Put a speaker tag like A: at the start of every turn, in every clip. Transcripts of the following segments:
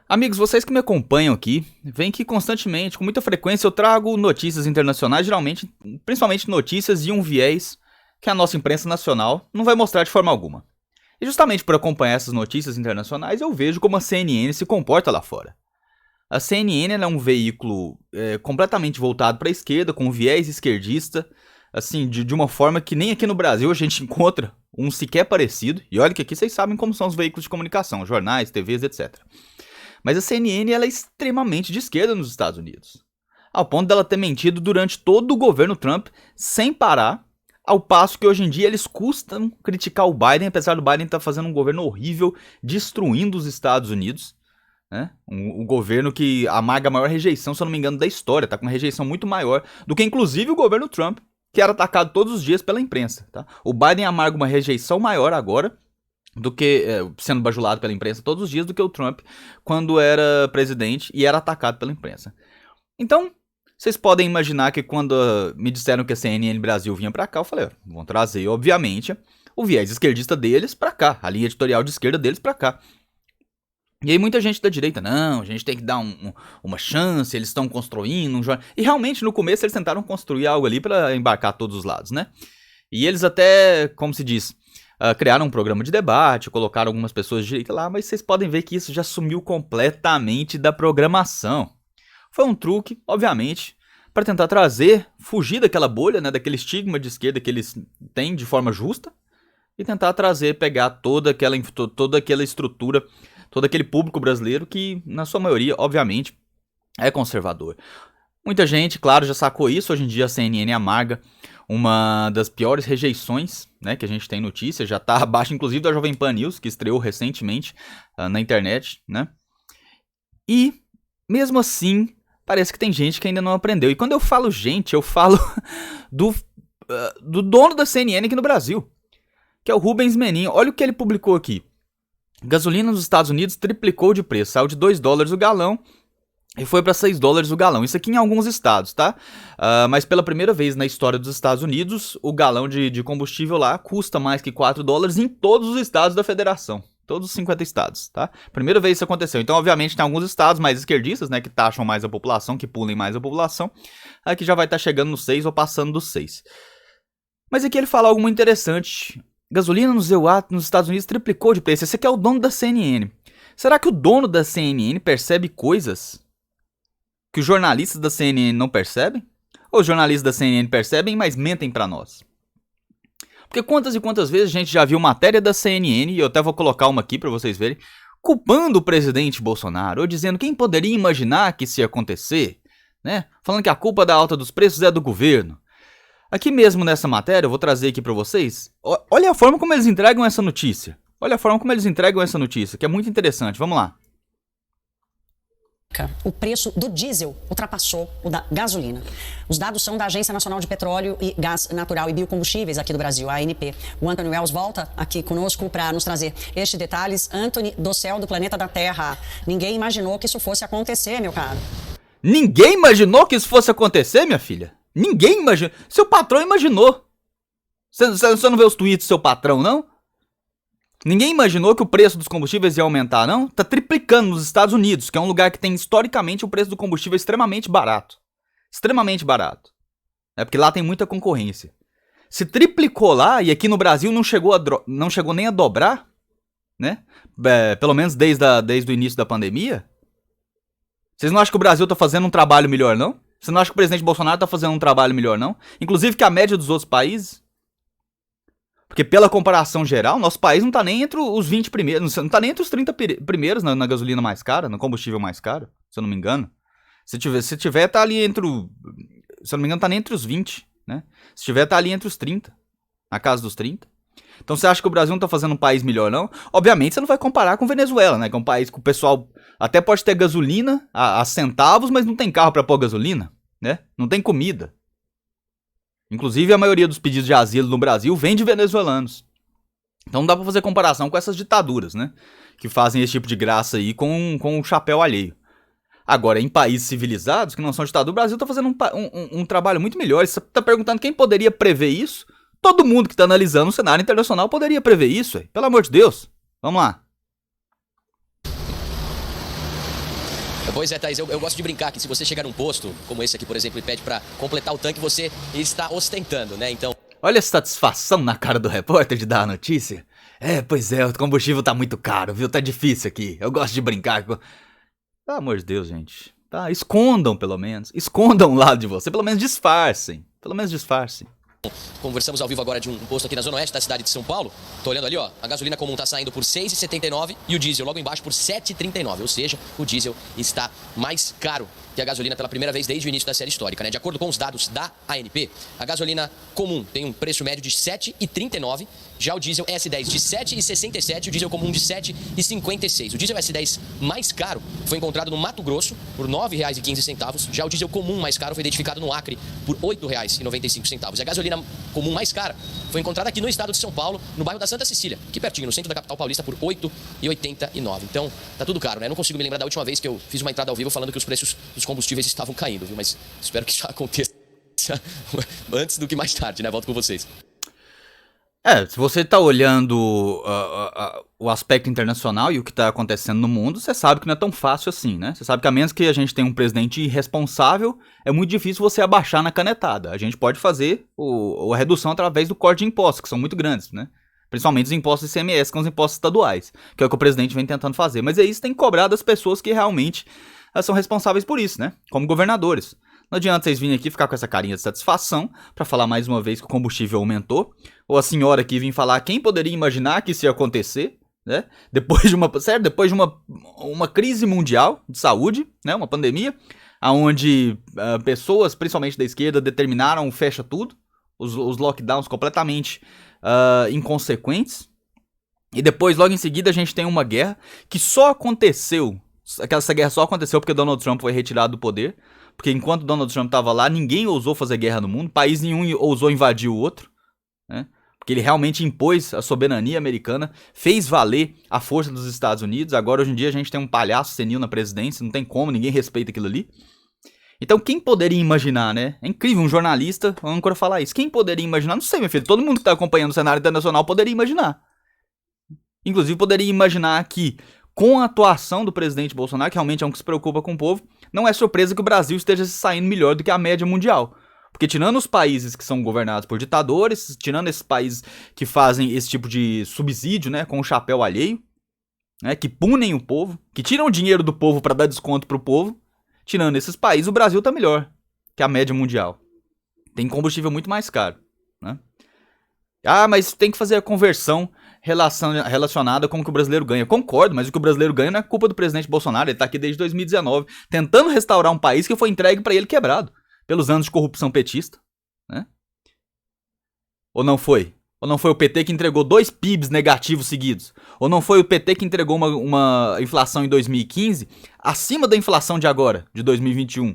A: Amigos, vocês que me acompanham aqui, veem que constantemente, com muita frequência, eu trago notícias internacionais, geralmente, principalmente notícias de um viés que a nossa imprensa nacional não vai mostrar de forma alguma. E justamente por acompanhar essas notícias internacionais, eu vejo como a CNN se comporta lá fora. A CNN é um veículo completamente voltado para a esquerda, com um viés esquerdista, assim, de uma forma que nem aqui no Brasil a gente encontra um sequer parecido. E olha que aqui vocês sabem como são os veículos de comunicação, jornais, TVs, etc. Mas a CNN ela é extremamente de esquerda nos Estados Unidos. Ao ponto dela ter mentido durante todo o governo Trump, sem parar, ao passo que hoje em dia eles custam criticar o Biden, apesar do Biden estar fazendo um governo horrível, destruindo os Estados Unidos. Né? Um governo que amarga a maior rejeição, se eu não me engano, da história. Está com uma rejeição muito maior do que inclusive o governo Trump, que era atacado todos os dias pela imprensa. Tá? O Biden amarga uma rejeição maior agora, do que sendo bajulado pela imprensa todos os dias, do que o Trump quando era presidente e era atacado pela imprensa. Então, vocês podem imaginar que quando me disseram que a CNN Brasil vinha pra cá, eu falei, vão trazer, obviamente, o viés esquerdista deles pra cá, a linha editorial de esquerda deles pra cá. E aí muita gente da direita, não, a gente tem que dar uma chance, eles estão construindo um jornal. E realmente, no começo, eles tentaram construir algo ali pra embarcar todos os lados, né? E eles até, como se diz, criaram um programa de debate, colocaram algumas pessoas de direita lá, mas vocês podem ver que isso já sumiu completamente da programação. Foi um truque, obviamente, para tentar fugir daquela bolha, né, daquele estigma de esquerda que eles têm de forma justa, e tentar pegar toda aquela estrutura, todo aquele público brasileiro que, na sua maioria, obviamente, é conservador. Muita gente, claro, já sacou isso. Hoje em dia a CNN amarga uma das piores rejeições, né, que a gente tem notícia, já está abaixo inclusive da Jovem Pan News, que estreou recentemente na internet, né? E, mesmo assim, parece que tem gente que ainda não aprendeu. E quando eu falo gente, eu falo do dono da CNN aqui no Brasil, que é o Rubens Menin. Olha o que ele publicou aqui. Gasolina nos Estados Unidos triplicou de preço, saiu de $2 o galão e foi para $6 o galão. Isso aqui em alguns estados, tá? Mas pela primeira vez na história dos Estados Unidos, o galão de combustível lá custa mais que $4 em todos os estados da federação. Todos os 50 estados, tá? Primeira vez isso aconteceu. Então, obviamente, tem alguns estados mais esquerdistas, né? Que taxam mais a população, que pulem mais a população. Que já vai estar chegando nos 6 ou passando dos 6. Mas aqui ele fala algo muito interessante. Gasolina nos Estados Unidos triplicou de preço. Esse aqui é o dono da CNN. Será que o dono da CNN percebe coisas que os jornalistas da CNN não percebem? Ou os jornalistas da CNN percebem, mas mentem pra nós? Porque quantas e quantas vezes a gente já viu matéria da CNN, e eu até vou colocar uma aqui pra vocês verem, culpando o presidente Bolsonaro, ou dizendo quem poderia imaginar que isso ia acontecer, né? Falando que a culpa da alta dos preços é do governo. Aqui mesmo nessa matéria, eu vou trazer aqui pra vocês, olha a forma como eles entregam essa notícia. Olha a forma como eles entregam essa notícia, que é muito interessante. Vamos lá.
B: O preço do diesel ultrapassou o da gasolina. Os dados são da Agência Nacional de Petróleo e Gás Natural e Biocombustíveis aqui do Brasil, a ANP. O Anthony Wells volta aqui conosco para nos trazer estes detalhes. Anthony, do céu do planeta da Terra. Ninguém imaginou que isso fosse acontecer, meu caro.
A: Ninguém imaginou que isso fosse acontecer, minha filha? Ninguém imaginou. Seu patrão imaginou. Você não vê os tweets do seu patrão, não? Ninguém imaginou que o preço dos combustíveis ia aumentar, não? Tá triplicando nos Estados Unidos, que é um lugar que tem historicamente o preço do combustível extremamente barato. Extremamente barato. É porque lá tem muita concorrência. Se triplicou lá e aqui no Brasil não chegou nem a dobrar, né? Pelo menos desde o início da pandemia. Vocês não acham que o Brasil tá fazendo um trabalho melhor, não? Você não acha que o presidente Bolsonaro tá fazendo um trabalho melhor, não? Inclusive que a média dos outros países. Porque pela comparação geral, nosso país não tá nem entre os 20 primeiros, não tá nem entre os 30 primeiros na gasolina mais cara, no combustível mais caro, se eu não me engano. Se tiver, tá ali entre se eu não me engano, tá nem entre os 20, né? Se tiver, tá ali entre os 30, na casa dos 30. Então você acha que o Brasil não tá fazendo um país melhor, não? Obviamente você não vai comparar com Venezuela, né? Que é um país que o pessoal até pode ter gasolina a centavos, mas não tem carro pra pôr gasolina, né? Não tem comida. Inclusive a maioria dos pedidos de asilo no Brasil vem de venezuelanos. Então não dá pra fazer comparação com essas ditaduras, né? Que fazem esse tipo de graça aí com o chapéu alheio. Agora, em países civilizados, que não são ditadura, o Brasil tá fazendo um trabalho muito melhor. Você tá perguntando quem poderia prever isso? Todo mundo que tá analisando o cenário internacional poderia prever isso, pelo amor de Deus. Vamos lá.
C: Pois é, Thaís, eu gosto de brincar que se você chegar num posto, como esse aqui, por exemplo, e pede pra completar o tanque, você está ostentando, né? Então...
A: Olha a satisfação na cara do repórter de dar a notícia. Pois é, o combustível tá muito caro, viu? Tá difícil aqui. Eu gosto de brincar com... Pelo amor de Deus, gente. Tá, escondam pelo menos. Escondam o lado de você. Pelo menos disfarcem. Pelo menos disfarcem.
C: Conversamos ao vivo agora de um posto aqui na zona oeste da cidade de São Paulo. Tô olhando ali, ó, a gasolina comum tá saindo por R$ 6,79 e o diesel logo embaixo por R$ 7,39. Ou seja, o diesel está mais caro que a gasolina pela primeira vez desde o início da série histórica, né? De acordo com os dados da ANP, a gasolina comum tem um preço médio de R$ 7,39, já o diesel S10 de R$ 7,67 e o diesel comum de R$ 7,56. O diesel S10 mais caro foi encontrado no Mato Grosso por R$ 9,15, já o diesel comum mais caro foi identificado no Acre por R$ 8,95. E a gasolina comum mais cara foi encontrada aqui no estado de São Paulo, no bairro da Santa Cecília, aqui pertinho, no centro da capital paulista, por R$ 8,89. Então, tá tudo caro, né? Não consigo me lembrar da última vez que eu fiz uma entrada ao vivo falando que os preços dos combustíveis estavam caindo, viu? Mas espero que isso aconteça antes do que mais tarde, né? Volto com vocês.
A: Se você tá olhando o aspecto internacional e o que tá acontecendo no mundo, você sabe que não é tão fácil assim, né? Você sabe que a menos que a gente tenha um presidente irresponsável, é muito difícil você abaixar na canetada. A gente pode fazer a redução através do corte de impostos, que são muito grandes, né? Principalmente os impostos ICMS, que são os impostos estaduais, que é o que o presidente vem tentando fazer. Mas aí você tem que cobrar das pessoas que realmente são responsáveis por isso, né? Como governadores. Não adianta vocês virem aqui ficar com essa carinha de satisfação pra falar mais uma vez que o combustível aumentou. Ou a senhora aqui vir falar quem poderia imaginar que isso ia acontecer, né? Depois de uma crise mundial de saúde, né? Uma pandemia, onde pessoas, principalmente da esquerda, determinaram fecha tudo. Os lockdowns completamente inconsequentes. E depois, logo em seguida, a gente tem uma guerra que só aconteceu. Essa guerra só aconteceu porque Donald Trump foi retirado do poder. Porque enquanto Donald Trump estava lá, ninguém ousou fazer guerra no mundo. País nenhum ousou invadir o outro, né? Porque ele realmente impôs a soberania americana, fez valer a força dos Estados Unidos. Agora, hoje em dia, a gente tem um palhaço senil na presidência, não tem como, ninguém respeita aquilo ali. Então, quem poderia imaginar, né? É incrível um jornalista, um âncora falar isso. Quem poderia imaginar? Não sei, meu filho. Todo mundo que está acompanhando o cenário internacional poderia imaginar. Inclusive, poderia imaginar que, com a atuação do presidente Bolsonaro, que realmente é um que se preocupa com o povo, não é surpresa que o Brasil esteja se saindo melhor do que a média mundial. Porque tirando os países que são governados por ditadores, tirando esses países que fazem esse tipo de subsídio, né, com o chapéu alheio, né, que punem o povo, que tiram o dinheiro do povo para dar desconto pro povo, tirando esses países, o Brasil tá melhor que a média mundial. Tem combustível muito mais caro, né? Mas tem que fazer a conversão relacionada com o que o brasileiro ganha. Concordo, mas o que o brasileiro ganha não é culpa do presidente Bolsonaro. Ele tá aqui desde 2019, tentando restaurar um país que foi entregue para ele quebrado pelos anos de corrupção petista, né? Ou não foi? Ou não foi o PT que entregou 2 PIBs negativos seguidos? Ou não foi o PT que entregou uma inflação em 2015 acima da inflação de agora, de 2021? A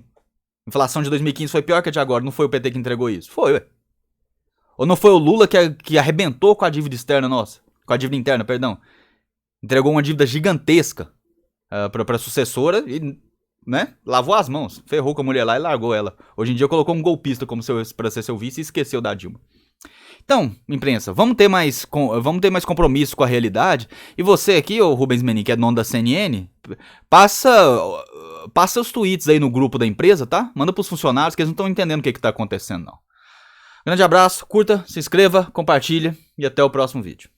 A: inflação de 2015 foi pior que a de agora, não foi o PT que entregou isso? Foi, ué. Ou não foi o Lula que arrebentou com a dívida externa nossa? Com a dívida interna, perdão. Entregou uma dívida gigantesca pra sucessora e, né, lavou as mãos. Ferrou com a mulher lá e largou ela. Hoje em dia colocou um golpista pra ser seu vice e esqueceu da Dilma. Então, imprensa, vamos ter mais compromisso com a realidade. E você aqui, ô Rubens Menin, que é dono da CNN, passa os tweets aí no grupo da empresa, tá? Manda pros funcionários que eles não estão entendendo o que tá acontecendo, não. Grande abraço, curta, se inscreva, compartilha e até o próximo vídeo.